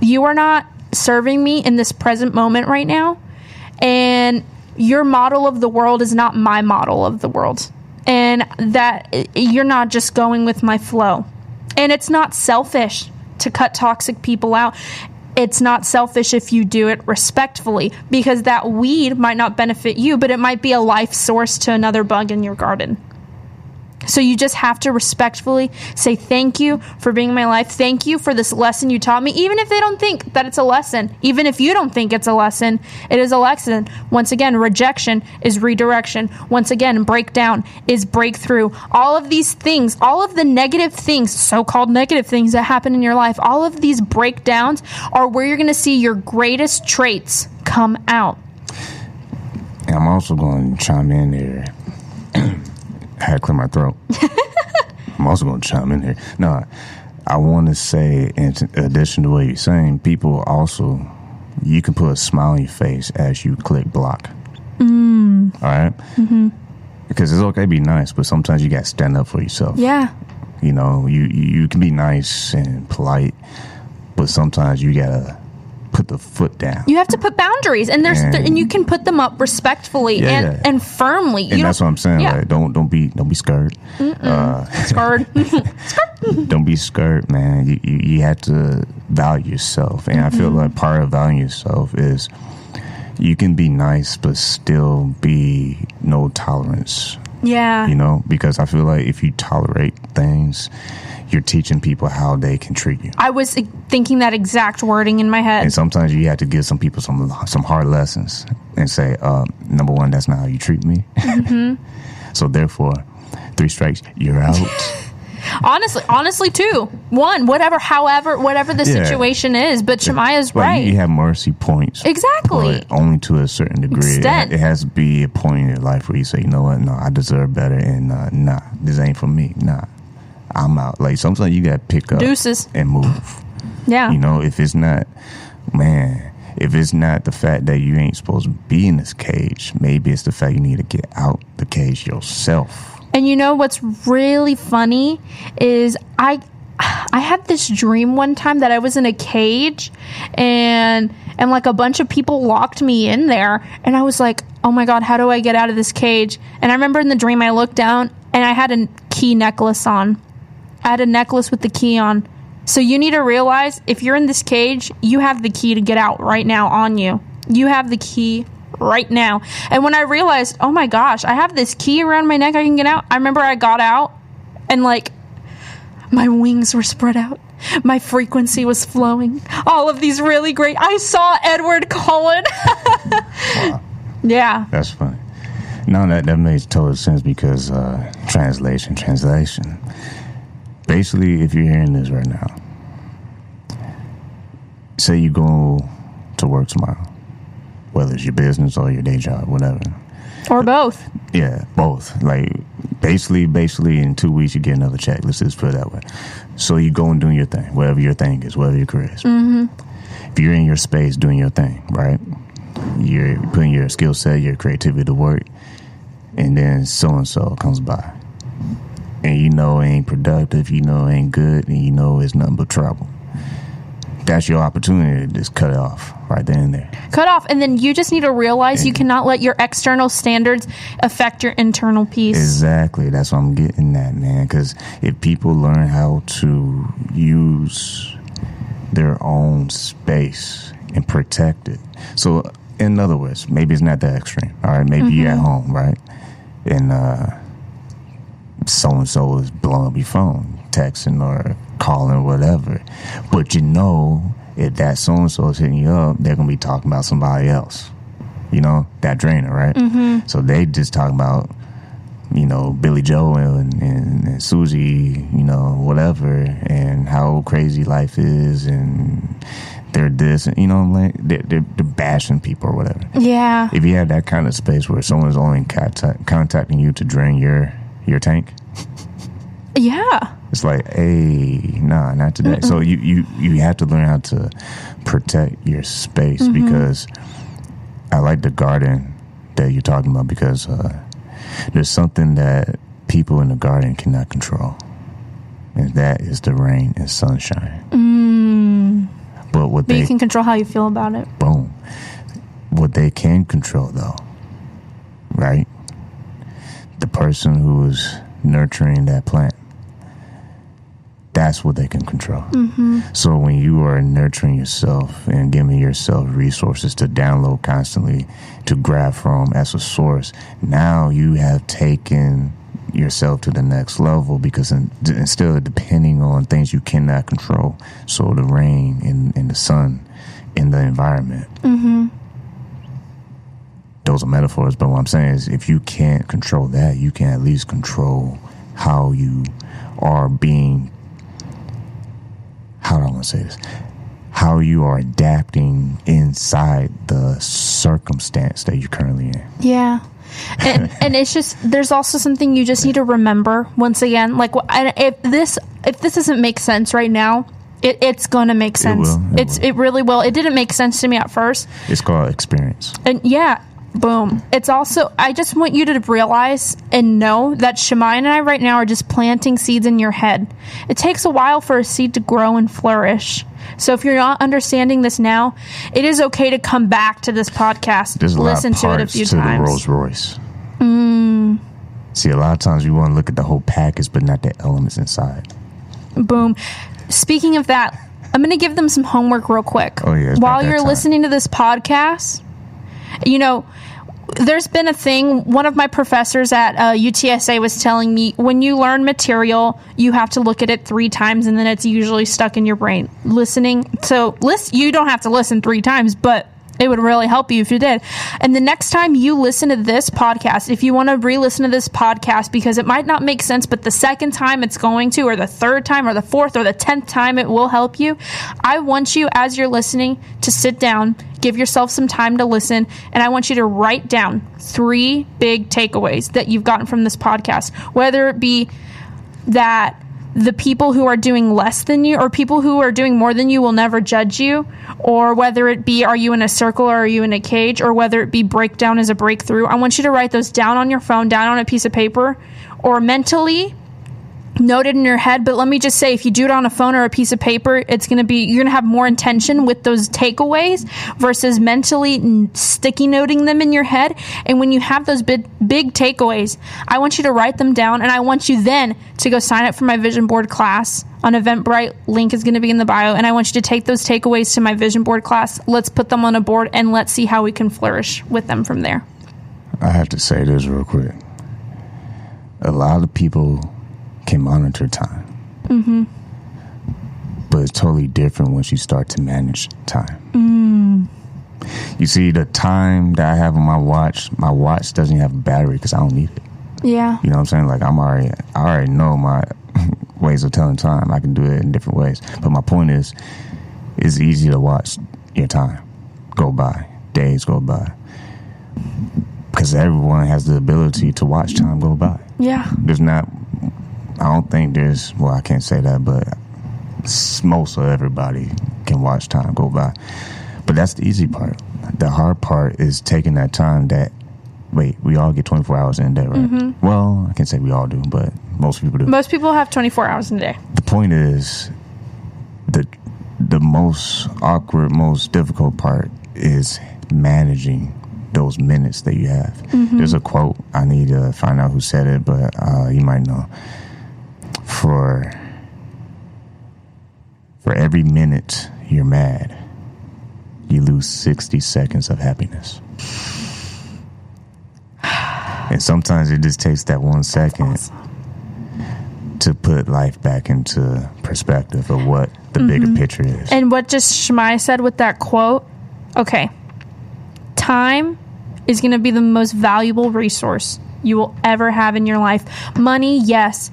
Speaker 1: you are not serving me in this present moment right now, and your model of the world is not my model of the world. And that you're not just going with my flow. And it's not selfish to cut toxic people out. It's not selfish if you do it respectfully, because that weed might not benefit you, but it might be a life source to another bug in your garden. So you just have to respectfully say thank you for being in my life. Thank you for this lesson you taught me. Even if they don't think that it's a lesson. Even if you don't think it's a lesson, it is a lesson. Once again, rejection is redirection. Once again, breakdown is breakthrough. All of these things, all of the negative things, so-called negative things that happen in your life, all of these breakdowns are where you're going to see your greatest traits come out.
Speaker 2: And I'm also going to chime in there. I had to clear my throat. I'm also going to chime in here. No, I want to say, in addition to what you're saying, people also, you can put a smile on your face as you click block. All right? Mm-hmm. Because it's okay to be nice, but sometimes you got to stand up for yourself.
Speaker 1: Yeah.
Speaker 2: You can be nice and polite, but sometimes you got to put the foot down. You have to put boundaries, and and you can put them up respectfully and firmly. And that's what I'm saying. Yeah. Like, don't be scared. Scared. Don't be scared, man. You have to value yourself, and I feel like part of valuing yourself is you can be nice, but still be no tolerance
Speaker 1: Yeah.
Speaker 2: You know, because I feel like if you tolerate things, you're teaching people how they can treat you.
Speaker 1: I was thinking that exact wording in my head.
Speaker 2: And sometimes you have to give some people some hard lessons and say, number one, that's not how you treat me. Mm-hmm. So therefore, 3 strikes, you're out.
Speaker 1: Honestly, 2, 1, whatever the situation is. But Shemaiah's right.
Speaker 2: You have mercy points.
Speaker 1: Exactly.
Speaker 2: But only to a certain degree. It has to be a point in your life where you say, you know what, no, I deserve better, and nah, this ain't for me. Nah, I'm out. Like, sometimes you got to pick up
Speaker 1: deuces
Speaker 2: and move.
Speaker 1: Yeah.
Speaker 2: You know, if it's not the fact that you ain't supposed to be in this cage, maybe it's the fact you need to get out the cage yourself.
Speaker 1: And you know what's really funny is I had this dream one time that I was in a cage and like a bunch of people locked me in there, and I was like, oh my God, how do I get out of this cage? And I remember in the dream I looked down and I had a key necklace on. I had a necklace with the key on. So you need to realize, if you're in this cage, you have the key to get out right now on you. You have the key right now. And when I realized, oh my gosh, I have this key around my neck, I can get out. I remember I got out and like my wings were spread out. My frequency was flowing. All of these really great. I saw Edward Cullen.
Speaker 2: Wow.
Speaker 1: Yeah.
Speaker 2: That's funny. No, that makes total sense because translation. Basically, if you're hearing this right now, say you go to work tomorrow, whether it's your business or your day job, whatever.
Speaker 1: Or both.
Speaker 2: Yeah, both. Like, basically, in 2 weeks, you get another check. Let's just put it that way. So you go and do your thing, whatever your thing is, whatever your career is. Mm-hmm. If you're in your space doing your thing, right? You're putting your skill set, your creativity to work, and then so-and-so comes by. And you know it ain't productive, you know it ain't good, and you know it's nothing but trouble. That's your opportunity to just cut it off right then and there.
Speaker 1: Cut off, and then you just need to realize you cannot let your external standards affect your internal peace.
Speaker 2: Exactly. That's what I'm getting at, man. Because if people learn how to use their own space and protect it. So, in other words, maybe it's not that extreme. All right, maybe you're at home, right? And so-and-so is blowing up your phone, texting or calling, whatever. But you know, if that so-and-so is hitting you up, they're going to be talking about somebody else. You know, that drainer, right? Mm-hmm. So they just talking about, you know, Billy Joe and Susie, you know, whatever, and how crazy life is, and they're this, and, you know, like they're bashing people or whatever.
Speaker 1: Yeah.
Speaker 2: If you have that kind of space where someone's only contacting you to drain your tank.
Speaker 1: Yeah.
Speaker 2: It's like, hey, nah, not today. Mm-mm. So you have to learn how to protect your space, because I like the garden that you're talking about, because there's something that people in the garden cannot control, and that is the rain and sunshine. But
Speaker 1: you can control how you feel about it.
Speaker 2: Boom. What they can control, though, right? The person who's nurturing that plant. That's what they can control. Mm-hmm. So when you are nurturing yourself and giving yourself resources to download constantly, to grab from as a source, now you have taken yourself to the next level, because instead of depending on things you cannot control, so the rain and the sun in the environment. Mm-hmm. Those are metaphors, but what I'm saying is, if you can't control that, you can at least control how you are being, how do I want to say this? How you are adapting inside the circumstance that you're currently in.
Speaker 1: Yeah. And it's just, there's also something you just need to remember, once again, like, if this doesn't make sense right now, it's going to make sense. It really will. It didn't make sense to me at first.
Speaker 2: It's called experience.
Speaker 1: And yeah, boom. It's also, I just want you to realize and know that Shemaiah and I right now are just planting seeds in your head. It takes a while for a seed to grow and flourish. So if you're not understanding this now, it is okay to come back to this podcast. Listen to it a few times.
Speaker 2: The Rolls Royce. See, a lot of times we want to look at the whole package, but not the elements inside.
Speaker 1: Boom. Speaking of that, I'm going to give them some homework real quick.
Speaker 2: Oh, yeah.
Speaker 1: While you're listening to this podcast, you know, there's been a thing, one of my professors at UTSA was telling me, when you learn material, you have to look at it 3 times, and then it's usually stuck in your brain. Listening, so you don't have to listen 3 times, but it would really help you if you did. And the next time you listen to this podcast, if you want to re-listen to this podcast, because it might not make sense, but the second time it's going to, or the third time, or the 4th, or the 10th time it will help you, I want you, as you're listening, to sit down, give yourself some time to listen, and I want you to write down 3 big takeaways that you've gotten from this podcast, whether it be that the people who are doing less than you or people who are doing more than you will never judge you, or whether it be, are you in a circle or are you in a cage, or whether it be breakdown is a breakthrough. I want you to write those down on your phone, down on a piece of paper, or mentally note it in your head. But let me just say, if you do it on a phone or a piece of paper, you're going to have more intention with those takeaways versus mentally sticky noting them in your head. And when you have those big takeaways, I want you to write them down, and I want you then to go sign up for my vision board class on Eventbrite. Link is going to be in the bio, and I want you to take those takeaways to my vision board class. Let's put them on a board, and let's see how we can flourish with them from there.
Speaker 2: I have to say this real quick. A lot of people can monitor time, but it's totally different once you start to manage time. You see, the time that I have on my watch doesn't have a battery because I don't need it.
Speaker 1: Yeah.
Speaker 2: You know what I'm saying? Like, I already know my ways of telling time. I can do it in different ways. But my point is, it's easy to watch your time go by, days go by, because everyone has the ability to watch time go by.
Speaker 1: Yeah.
Speaker 2: I don't think I can't say that, but most of everybody can watch time go by. But that's the easy part. The hard part is taking that time we all get 24 hours in a day, right? Well, I can't say we all do, but most people do.
Speaker 1: Most people have 24 hours in a day.
Speaker 2: The point is, the most awkward, most difficult part is managing those minutes that you have. There's a quote, I need to find out who said it, but you might know. For every minute you're mad, you lose 60 seconds of happiness. And sometimes it just takes that 1 second to put life back into perspective of what the bigger picture is.
Speaker 1: And what just Shemaiah said with that quote, okay, time is going to be the most valuable resource you will ever have in your life. Money, yes,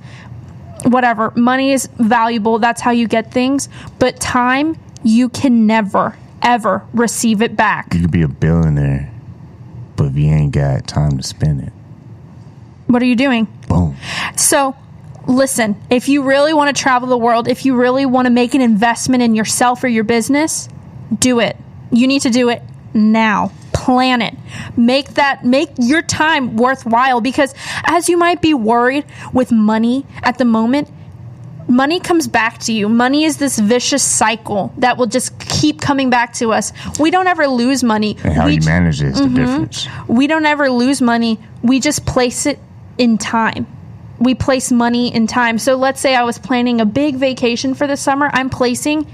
Speaker 1: whatever. Money is valuable. That's how you get things. But time, you can never, ever receive it back.
Speaker 2: You could be a billionaire, but if you ain't got time to spend it,
Speaker 1: what are you doing?
Speaker 2: Boom.
Speaker 1: So, listen, if you really want to travel the world, if you really want to make an investment in yourself or your business, do it. You need to do it now. Plan it. Make your time worthwhile, because as you might be worried with money at the moment, money comes back to you. Money is this vicious cycle that will just keep coming back to us. We don't ever lose money.
Speaker 2: And how you manage it is the difference.
Speaker 1: We don't ever lose money. We just place it in time. We place money in time. So let's say I was planning a big vacation for the summer. I'm placing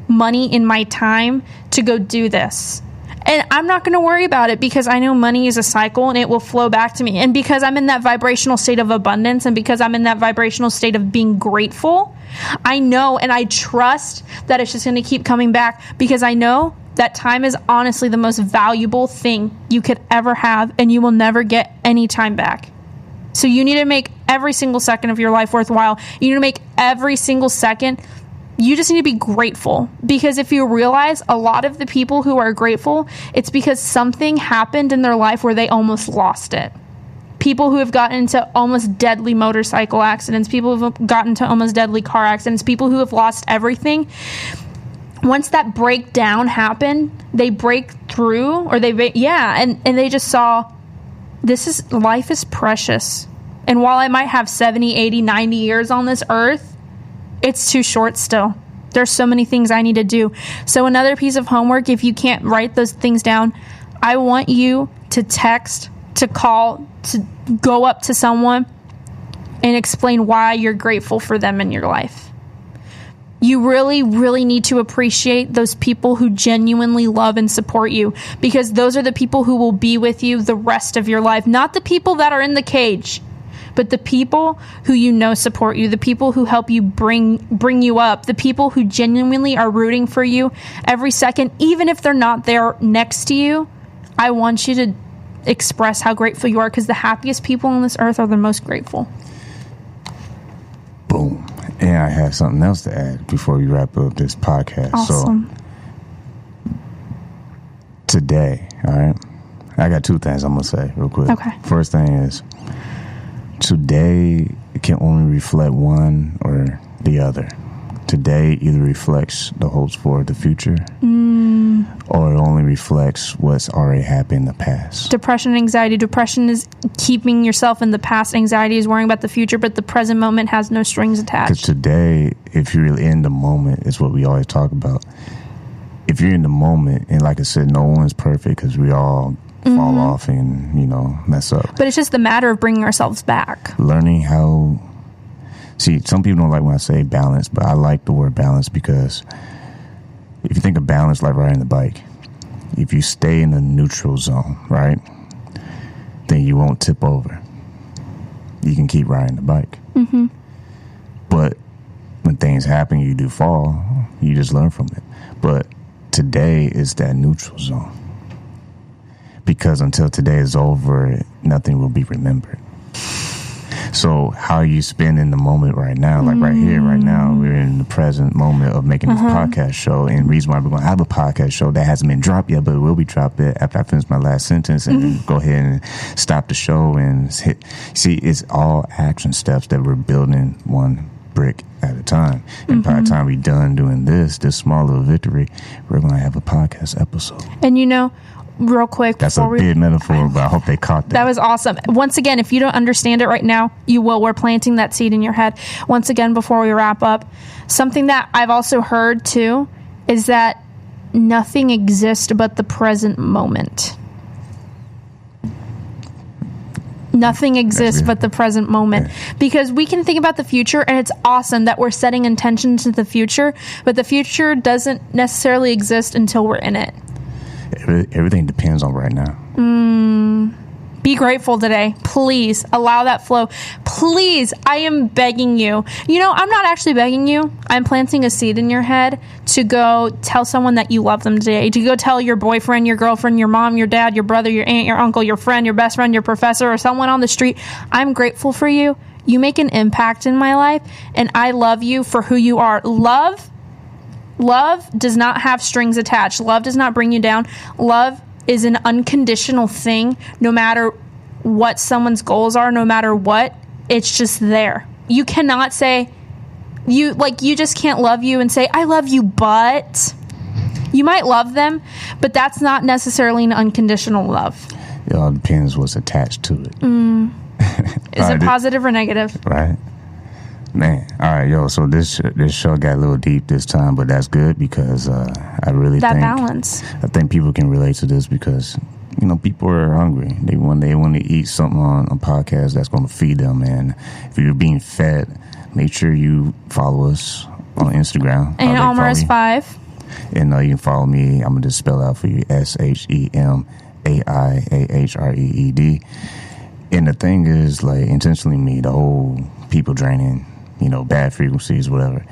Speaker 1: money in my time to go do this. And I'm not going to worry about it, because I know money is a cycle and it will flow back to me. And because I'm in that vibrational state of abundance, and because I'm in that vibrational state of being grateful, I know and I trust that it's just going to keep coming back, because I know that time is honestly the most valuable thing you could ever have, and you will never get any time back. So you need to make every single second of your life worthwhile. You need to make every single second. You just need to be grateful, because if you realize a lot of the people who are grateful, it's because something happened in their life where they almost lost it. People who have gotten into almost deadly motorcycle accidents, people who have gotten into almost deadly car accidents, people who have lost everything. Once that breakdown happened, they break through, or and they just saw, life is precious. And while I might have 70, 80, 90 years on this earth, it's too short still. There's so many things I need to do. So another piece of homework, if you can't write those things down, I want you to text, to call, to go up to someone and explain why you're grateful for them in your life. You really, really need to appreciate those people who genuinely love and support you, because those are the people who will be with you the rest of your life. Not the people that are in the cage, but the people who you know support you, the people who help you bring you up, the people who genuinely are rooting for you every second, even if they're not there next to you. I want you to express how grateful you are, because the happiest people on this earth are the most grateful.
Speaker 2: Boom. And I have something else to add before we wrap up this podcast.
Speaker 1: Awesome.
Speaker 2: So today, all right, I got two things I'm going to say real quick.
Speaker 1: Okay.
Speaker 2: First thing is, today can only reflect one or the other. Today either reflects the hopes for the future, or it only reflects what's already happened in the past.
Speaker 1: Depression and anxiety. Depression is keeping yourself in the past. Anxiety is worrying about the future, but the present moment has no strings attached.
Speaker 2: Because today, if you're in the moment, it's what we always talk about. If you're in the moment, and like I said, no one's perfect, because we all fall off and, mess up.
Speaker 1: But it's just the matter of bringing ourselves back.
Speaker 2: Learning how... See, some people don't like when I say balance, but I like the word balance, because if you think of balance like riding the bike, if you stay in the neutral zone, right, then you won't tip over. You can keep riding the bike. Mm-hmm. But when things happen, you do fall, you just learn from it. But today is that neutral zone. Because until today is over, nothing will be remembered. So how you spending the moment right now, like right here, right now, we're in the present moment of making this podcast show. And the reason why we're going to have a podcast show that hasn't been dropped yet, but it will be dropped after I finish my last sentence, and go ahead and stop the show and hit. See, it's all action steps that we're building one brick at a time. And by the time we're done doing this small little victory, we're going to have a podcast episode.
Speaker 1: And real quick.
Speaker 2: That's a big metaphor, but I hope they caught that.
Speaker 1: That was awesome. Once again, if you don't understand it right now, you will. We're planting that seed in your head. Once again, before we wrap up, something that I've also heard too is that nothing exists but the present moment. Nothing exists but the present moment. Yeah. Because we can think about the future, and it's awesome that we're setting intentions to the future, but the future doesn't necessarily exist until we're in it.
Speaker 2: Everything depends on right now.
Speaker 1: Be grateful today. Please allow that flow. Please, I am begging you. I'm not actually begging you. I'm planting a seed in your head to go tell someone that you love them today. To go tell your boyfriend, your girlfriend, your mom, your dad, your brother, your aunt, your uncle, your friend, your best friend, your professor, or someone on the street. I'm grateful for you. You make an impact in my life, and I love you for who you are. Love does not have strings attached. Love does not bring you down. Love is an unconditional thing, no matter what someone's goals are, no matter what. It's just there. You cannot say, you just can't love you and say, I love you, but... You might love them, but that's not necessarily an unconditional love.
Speaker 2: It all depends what's attached to it.
Speaker 1: Is it positive or negative?
Speaker 2: Right. Man, all right, yo. So this show got a little deep this time, but that's good, because I really think
Speaker 1: balance.
Speaker 2: I think people can relate to this, because people are hungry. They want to eat something on a podcast that's going to feed them. And if you're being fed, make sure you follow us on Instagram.
Speaker 1: And Almer is 5.
Speaker 2: And you can follow me. I'm gonna just spell out for you: SHEMAIAHREED. And the thing is, intentionally me, the whole people draining, bad frequencies, whatever.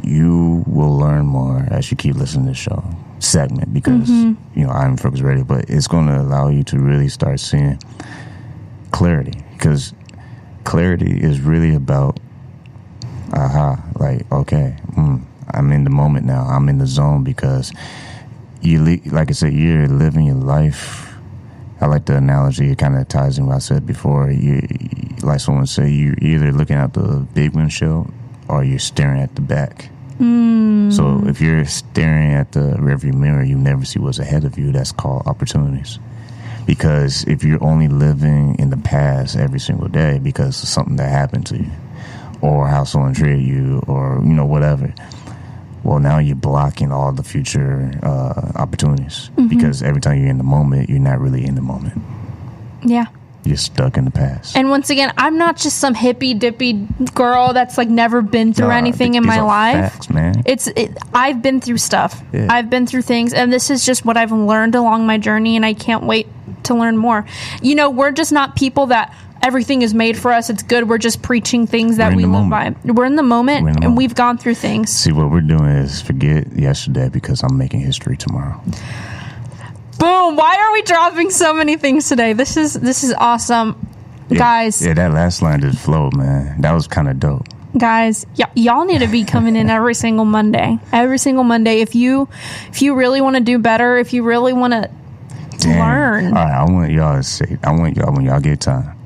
Speaker 2: You will learn more as you keep listening to the show segment, because I'm Focus Radio, but it's going to allow you to really start seeing clarity, because clarity is really about okay, I'm in the moment now, I'm in the zone, because like I said, you're living your life. I like the analogy. It kind of ties in what I said before. Like someone said, you're either looking out the big windshield or you're staring at the back. So if you're staring at the rearview mirror, you never see what's ahead of you. That's called opportunities. Because if you're only living in the past every single day because of something that happened to you, or how someone treated you, or whatever, well, now you're blocking all the future opportunities, because every time you're in the moment, you're not really in the moment.
Speaker 1: Yeah.
Speaker 2: You're stuck in the past.
Speaker 1: And once again, I'm not just some hippy dippy girl that's like never been through anything in my life.
Speaker 2: Facts, man.
Speaker 1: I've been through stuff.
Speaker 2: Yeah.
Speaker 1: I've been through things, and this is just what I've learned along my journey, and I can't wait to learn more. You know, we're just not people that everything is made for us. It's good. We're just preaching things that we live by. We're in the moment, and we've gone through things.
Speaker 2: See, what we're doing is forget yesterday because I'm making history tomorrow.
Speaker 1: Boom! Why are we dropping so many things today? This is awesome, guys.
Speaker 2: Yeah, that last line just flowed, man. That was kind of dope.
Speaker 1: Guys, y'all need to be coming in every single Monday. Every single Monday. If you really want to do better, if you really want to learn. All
Speaker 2: right, I want y'all to say. When y'all get time,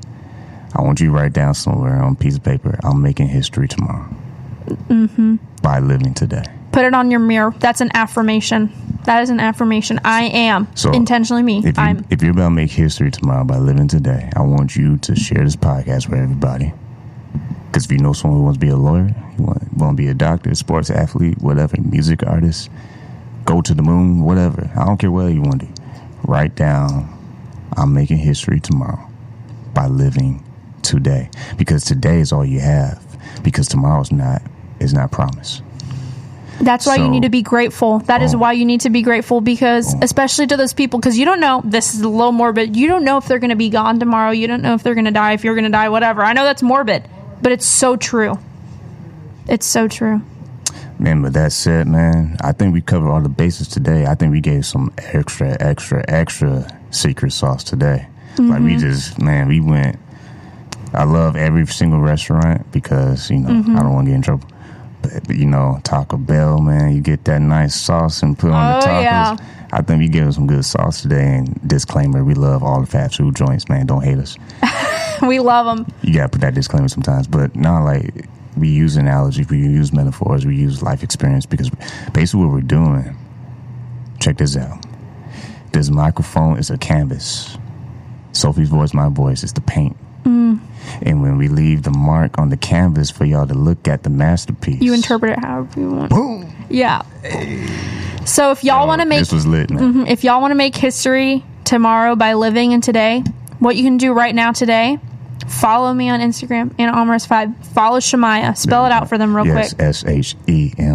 Speaker 2: I want you to write down somewhere on a piece of paper. I'm making history tomorrow. By living today.
Speaker 1: Put it on your mirror. That's an affirmation. That is an affirmation. I am intentionally me.
Speaker 2: If you're about to make history tomorrow by living today, I want you to share this podcast with everybody. Because if you know someone who wants to be a lawyer, you want to be a doctor, sports athlete, whatever, music artist, go to the moon, whatever. I don't care what you want to do. Write down, I'm making history tomorrow by living today. Because today is all you have. Because tomorrow is not promised.
Speaker 1: That's why you need to be grateful. That is why you need to be grateful, because especially to those people, because you don't know, this is a little morbid, you don't know if they're going to be gone tomorrow. You don't know if they're going to die, if you're going to die, whatever. I know that's morbid, but it's so true. It's so true.
Speaker 2: Man, but that said, man, I think we covered all the bases today. I think we gave some extra secret sauce today. Like we went, I love every single restaurant because, I don't want to get in trouble. But, Taco Bell, man, you get that nice sauce and put on the tacos. Yeah. I think we give them some good sauce today. And disclaimer, we love all the fast food joints, man. Don't hate us.
Speaker 1: We love them.
Speaker 2: You got to put that disclaimer sometimes. But not like we use analogies, we use metaphors, we use life experience. Because basically what we're doing, check this out. This microphone is a canvas. Sophie's voice, my voice, is the paint. And when we leave the mark on the canvas for y'all to look at the masterpiece,
Speaker 1: you interpret it however you want.
Speaker 2: Boom.
Speaker 1: Yeah. So if y'all want to make
Speaker 2: this was lit, man.
Speaker 1: If y'all want to make history tomorrow by living in today, what you can do right now today, follow me on Instagram, AnnaAlmaraz5. Follow Shemaiah. Spell it out for them real quick.
Speaker 2: SHEMAIAHREED.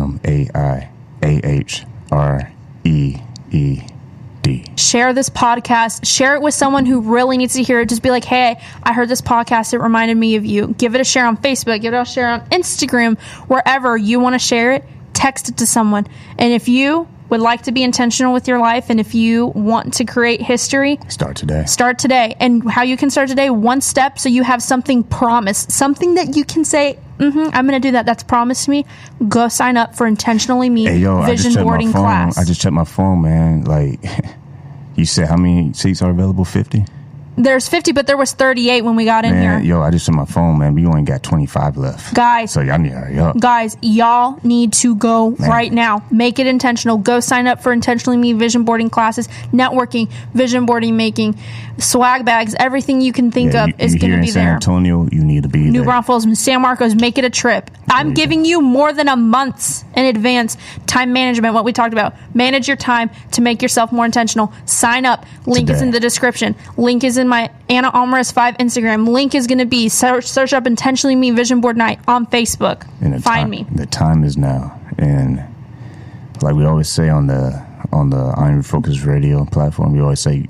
Speaker 1: Share this podcast. Share it with someone who really needs to hear it. Just be like, hey, I heard this podcast. It reminded me of you. Give it a share on Facebook. Give it a share on Instagram. Wherever you want to share it, text it to someone. And if you would like to be intentional with your life, and if you want to create history,
Speaker 2: start today.
Speaker 1: Start today. And how you can start today, one step, so you have something promised, something that you can say, I'm going to do that. That's promised me. Go sign up for Intentionally Me vision boarding class.
Speaker 2: I just checked my phone, man. Like, you said how many seats are available? 50?
Speaker 1: There's 50, but there was 38 when we got in here.
Speaker 2: Yo, I just checked my phone, man. We only got 25 left.
Speaker 1: Guys.
Speaker 2: So y'all need to hurry up.
Speaker 1: Guys, y'all need to go right now. Make it intentional. Go sign up for Intentionally Me vision boarding classes, networking, vision boarding making, swag bags, everything you can think of is going to be there.
Speaker 2: San Antonio, you need to be there.
Speaker 1: New Braunfels, San Marcos, make it a trip. I'm giving you more than a month in advance. Time management, what we talked about. Manage your time to make yourself more intentional. Sign up. Link is in the description. Link is in my Anna Almaraz 5 Instagram. Link is going to be search up Intentionally Me Vision Board Night on Facebook. Find me.
Speaker 2: The time is now. And like we always say on the Iron Focus Radio platform, we always say,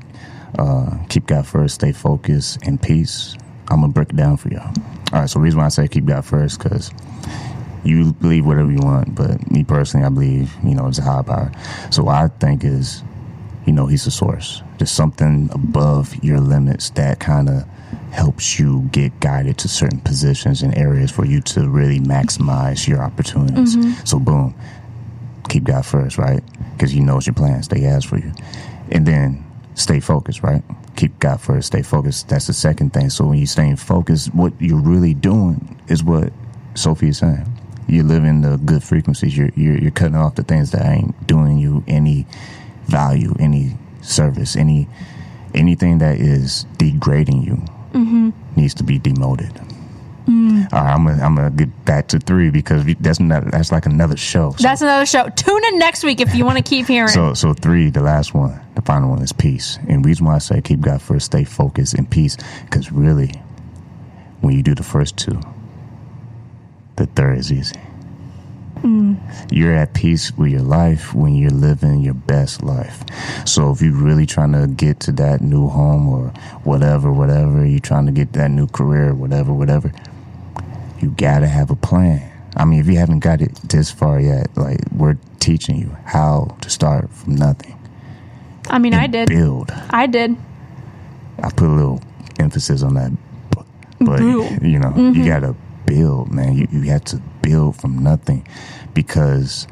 Speaker 2: keep God first, stay focused, and peace. I'm going to break it down for y'all. All right, so the reason why I say keep God first, because you believe whatever you want, but me personally, I believe, it's a higher power. So what I think is, he's the source. There's something above your limits that kind of helps you get guided to certain positions and areas for you to really maximize your opportunities. So boom, keep God first, right? Because He knows your plans that He has for you. And then stay focused, right? Keep God first, stay focused. That's the second thing. So when you're staying focused, what you're really doing is what Sophie is saying. You're living the good frequencies. You're cutting off the things that ain't doing you any value, any service, anything that is degrading you needs to be demoted. All right, I'm gonna get back to 3 because that's like another show. So,
Speaker 1: that's another show. Tune in next week if you want to keep hearing.
Speaker 2: So 3, the last one, the final one is peace. And the reason why I say keep God first, stay focused in peace, because really, when you do the first 2, the third is easy. You're at peace with your life when you're living your best life. So if you're really trying to get to that new home or whatever, you're trying to get that new career, whatever, you gotta have a plan. I mean, if you haven't got it this far yet, like, we're teaching you how to start from nothing.
Speaker 1: I mean, I did.
Speaker 2: Build.
Speaker 1: I did.
Speaker 2: I put a little emphasis on that, but you know, you gotta build, man. You have to build from nothing, because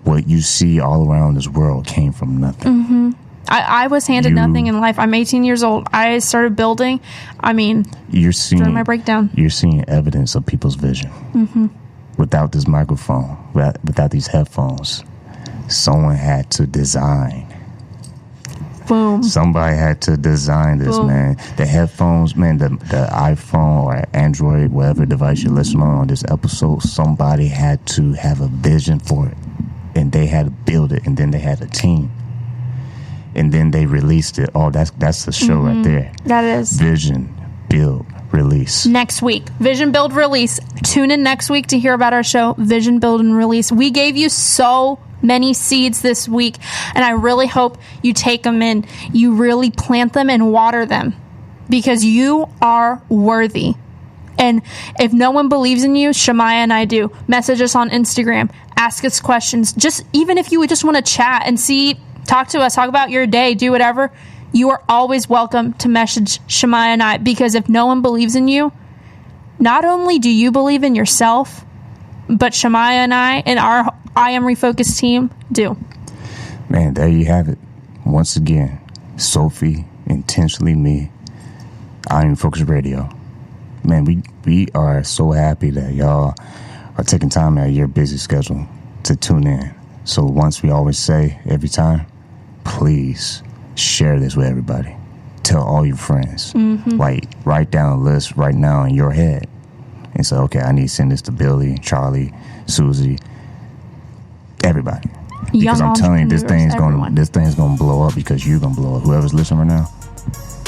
Speaker 2: what you see all around this world came from nothing.
Speaker 1: I was handed nothing in life. I'm 18 years old. I started building. I mean, during my breakdown,
Speaker 2: you're seeing evidence of people's vision. Without this microphone, without these headphones, someone had to design.
Speaker 1: Boom.
Speaker 2: Somebody had to design this, man. The headphones, man, the iPhone or Android, whatever device you're listening on this episode, somebody had to have a vision for it. And they had to build it, and then they had a team. And then they released it. Oh, that's the show right there.
Speaker 1: That is.
Speaker 2: Vision, build, release.
Speaker 1: Next week. Vision, build, release. Tune in next week to hear about our show, Vision, Build, and Release. We gave you so many seeds this week, and I really hope you take them in. You really plant them and water them, because you are worthy. And if no one believes in you, Shemaiah and I do. Message us on Instagram. Ask us questions. Just even if you just want to chat and talk to us, talk about your day, do whatever, you are always welcome to message Shemaiah and I, because if no one believes in you, not only do you believe in yourself, but Shemaiah and I and our I Am Refocused team do.
Speaker 2: Man, there you have it. Once again, Sophie, intentionally me, I Am Refocused Radio. Man, we are so happy that y'all are taking time out of your busy schedule to tune in. So once we always say every time, please share this with everybody. Tell all your friends. Like, write down a list right now in your head and say, okay, I need to send this to Billy, Charlie, Susie, everybody. Because I'm telling you, this thing's gonna blow up, because you're gonna blow up. Whoever's listening right now.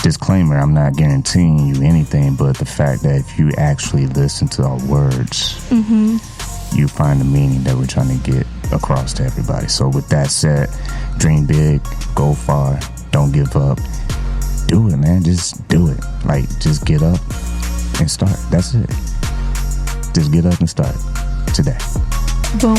Speaker 2: Disclaimer, I'm not guaranteeing you anything, but the fact that if you actually listen to our words, you find the meaning that we're trying to get across to everybody. So with that said, dream big, go far, don't give up. Do it, man. Just do it. Like, just get up and start. That's it. Just get up and start today.
Speaker 1: Boom.